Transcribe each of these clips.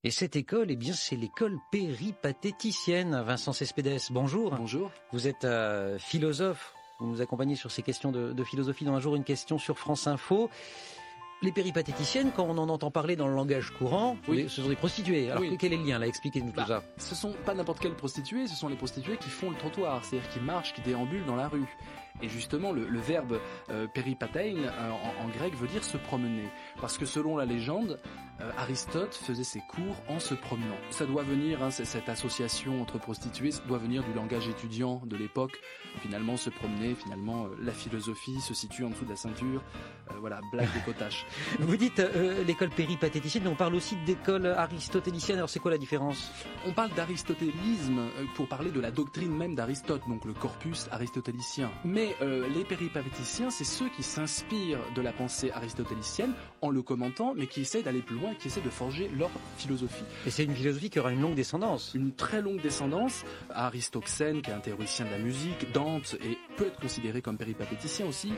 Et cette école, eh bien, c'est l'école péripatéticienne. Vincent Cespedes, bonjour. Bonjour. Vous êtes philosophe. Vous nous accompagnez sur ces questions de philosophie dans Un jour, une question sur France Info. Les péripatéticiennes, quand on en entend parler dans le langage courant, oui, ce sont des prostituées. Alors quel est le lien là? Expliquez-nous tout ça. Ce sont pas n'importe quelles prostituées, ce sont les prostituées qui font le trottoir, c'est-à-dire qui marchent, qui déambulent dans la rue. Et justement, le verbe péripatein en grec veut dire se promener. Parce que selon la légende, Aristote faisait ses cours en se promenant. Ça doit venir, cette association entre prostituées, ça doit venir du langage étudiant de l'époque. Finalement, se promener, la philosophie se situe en dessous de la ceinture. Voilà, blague de potache. Vous dites l'école péripatéticienne, mais on parle aussi d'école aristotélicienne. Alors c'est quoi la différence? On parle d'aristotélisme pour parler de la doctrine même d'Aristote, donc le corpus aristotélicien. Mais les péripatéticiens, c'est ceux qui s'inspirent de la pensée aristotélicienne en le commentant, mais qui essaient d'aller plus loin et qui essaient de forger leur philosophie. Et c'est une philosophie qui aura une longue descendance. Une très longue descendance. Aristoxène, qui est un théoricien de la musique, Dante peut être considéré comme péripatéticien aussi,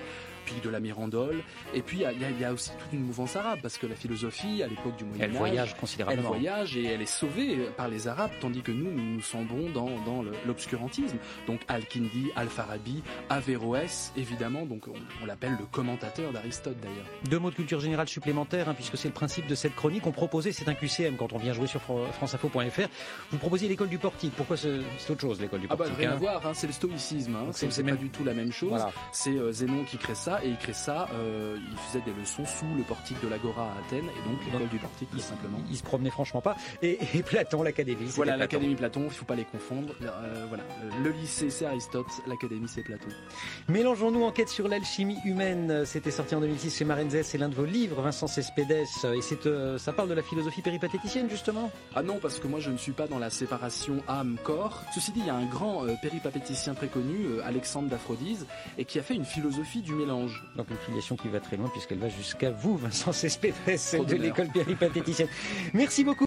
puis de la Mirandole. Et puis il y a aussi toute une mouvance arabe, parce que la philosophie, à l'époque du Moyen-Âge, elle voyage considérablement. Elle voyage et elle est sauvée par les Arabes, tandis que nous sombrons dans l'obscurantisme. Donc Al-Kindi, Al-Farabi, Averroès, évidemment, donc on l'appelle le commentateur d'Aristote d'ailleurs. Deux mots de culture générale supplémentaire, puisque c'est le principe de cette chronique. On proposait, c'est un QCM quand on vient jouer sur franceinfo.fr. Vous proposiez l'école du portique. Pourquoi c'est autre chose, l'école du portique? Rien à voir, c'est le stoïcisme. C'est même pas du tout la même chose. Voilà. C'est Zénon qui crée ça, et il crée ça, il faisait des leçons sous le portique de l'Agora à Athènes, et donc l'école du portique, tout simplement. Il se promenait franchement pas. Et Platon, l'académie. Voilà, l'académie Platon, il ne faut pas les confondre. Voilà. Le lycée, c'est Aristote, l'académie, c'est Platon. Mélangeons-nous, enquête sur l'alchimie humaine. C'était sorti en 2006 chez Marenzès. C'est l'un de vos livres, Vincent Cespedes. Et ça parle de la philosophie péripatéticienne, justement? Ah non, parce que moi, je ne suis pas dans la séparation âme-corps. Ceci dit, il y a un grand péripatéticien très connu, Alexandre d'Aphrodise, et qui a fait une philosophie du mélange. Donc une filiation qui va très loin, puisqu'elle va jusqu'à vous, Vincent Cespedes, de l'école péripatéticienne. Merci beaucoup.